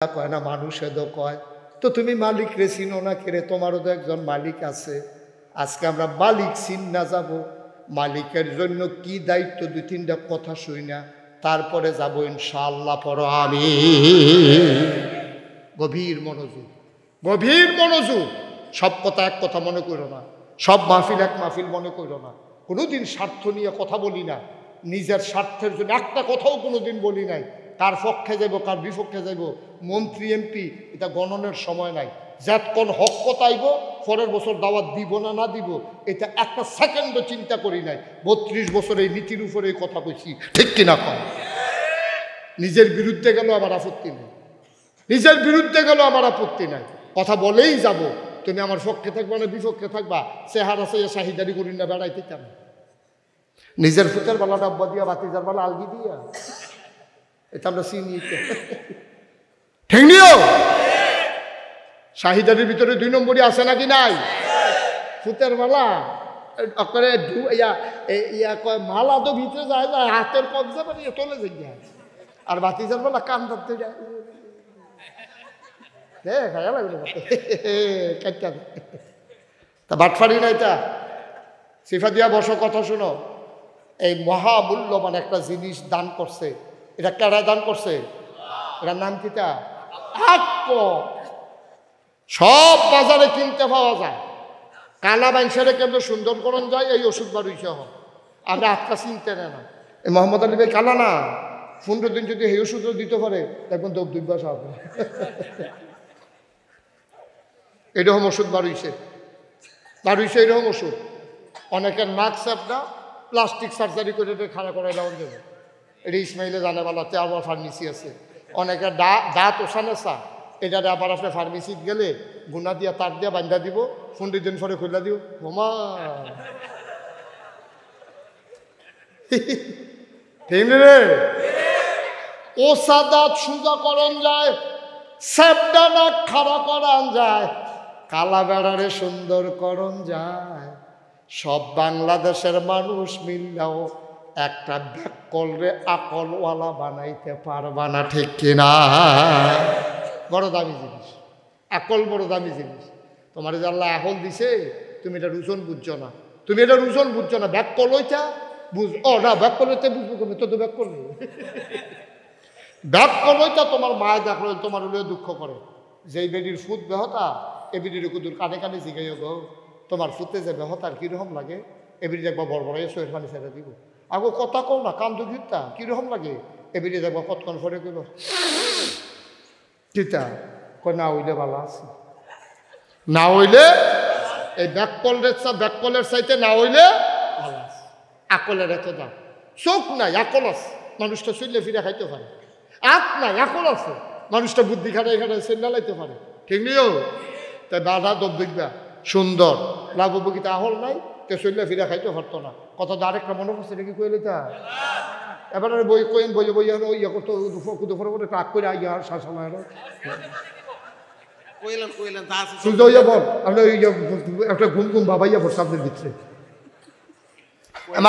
কয় না মানুষে তো কয়। তো তুমি মালিক রে চিনো না কেরে? তোমারও তো একজন মালিক আছে। আজকে আমরা মালিক চিন না যাব, মালিকের জন্য কি দায়িত্ব দুই তিনটা কথা শুই না, তারপরে যাব ইনশাআল্লাহ। পড়ো আমি গভীর মনোযোগ, গভীর মনোযোগ। সব কথা এক কথা মনে করো না, সব মাহফিল এক মাহফিল মনে করো না। কোনোদিন স্বার্থ নিয়ে কথা বলি না, নিজের স্বার্থের জন্য একটা কথাও কোনোদিন বলি নাই। কার পক্ষে যাইব কার বিপক্ষে যাইব, মন্ত্রী এমপি এটা গণনের সময় নাই। যতক্ষণ হক কথা আইব, পরের বছর দাওয়াত দিব না না দিব এটা একটা সেকেন্ডও চিন্তা করি নাই। 32 বছর এই নীতির উপরে এই কথা বলছি, ঠিক কিনা কম? নিজের বিরুদ্ধে গেল আমার আপত্তি নেই, নিজের বিরুদ্ধে গেল আমার আপত্তি নাই। কথা বলেই যাব। তুমি আমার পক্ষে থাকবা না বিপক্ষে থাকবা, চেহারা সে শাহিদারি করি না বেড়াইতে কেন? নিজের ফুটের বেলা ডাব্বা দিয়া, বাতিজার বেলা আলগি দিয়া, এটা আমরা চিনি। ঠিক নিও, শাহিদারির ভিতরে 2 নম্বরই আছে নাকি নাই? ফুটের বেলা কয় মালা তো ভিতরে যায় যায়, হাতের কবজা বানিয়ে চলে যায়। আর বাতিজার বেলা কান ধরতে যায়, তা বাটফারি না এটা। সিফা দিয়া বসো, কথা শোনো। এই মহামূল্যবান একটা জিনিস দান করছে, এটা কারা দান করছে? এটার নাম কিটা? সব বাজারে কিনতে পাওয়া যায়। কালা বাইনসারে কেমন সুন্দরকরণ যায়, এই ওষুধ বাড়িয়েছে হোক। আমরা আটকা চিনতে নেয় না। এই মোহাম্মদ আলী ভাই কালা না, 15 দিন যদি এই ওষুধও দিতে পারে দেখবেন তো 2 মাস হবে। এরকম ওষুধ বাড়িয়েছে এরকম ওষুধ। অনেকের নাক চাপটা প্লাস্টিক সার্জারি করে খাড়া করে দেওয়া যাবে। এটা ইসমাইলে জানে বেলাতে আবার ফার্মেসি আছে। অনেকের দাঁত ওষানে চা, এটা আবার আপনার ফার্মেসিতে গেলে গুনা দিয়া তার দিয়া বান্ধা দিব, 15 দিন পরে খুলে দিব। বোমা ঠিক রে, ও সাদাত সুজা করন যায়, সেপটা না খাড়া করান যায়, কালা বেড়ারে সুন্দর করণ যায়। সব বাংলাদেশের মানুষ মিললেও একটা ব্যাকল রে আকলওয়ালা বানাইতে পারবা না, ঠিক কিনা? বড় দামি জিনিস আকল, বড় দামি জিনিস। তোমার যে আল্লাহ আকল দিছে, তুমি এটা রুজন বুঝছো না, তুমি এটা রুজন বুঝছো না। ব্যাকল ওইটা বুঝ, ও না ব্যাকল হইতে বুঝবো কেন? তো ব্যাকল নেই, ব্যাকল ওইটা তোমার মায় দেখলো তোমার হলেও দুঃখ করে। যেই বেডির ফুট বেহতা, এ বেডির কুদুর কানে কানে জিগাইও গো, তোমার ফুটে যে বেহতার কিরকম লাগে? এ বেডি দেখবা বড় বড় চোখের পানি ছেড়ে দিব। আগো কথা কও না, কান্দু ঘিরতা কিরকম লাগে? এ বেডি দেখবা কতক্ষণ ফরে গেল কিতা কয় না হইলে ভালো আছে, না হইলে এই ব্যাককলের চাইতে না হইলে ভালো আছে। আকলের এত দাম। চোখ নাই, আকল আছে, মানুষটা চললে ফিরে খাইতে পারে। আখ নাই, আকল আছে, মানুষটা বুদ্ধি খাটাই খাটাই চেল্লা লাইতে পারে, ঠিক নিও? তাই বাধা দব দেখবা সুন্দর লাভ উপকৃতা আহল নাই, তে চললে ফিরে খাইতে পারতো না। কথা তো আরেকটা মনে করছে নাকি কইলে তা এবার বই কইন বই বই ইয়ে করতো দুপুরে বলে টাক করে আইয়া আর শাসন একটা ঘুম ঘুম বাবাইয়া পড়ছে আপনার ভিতরে। আমার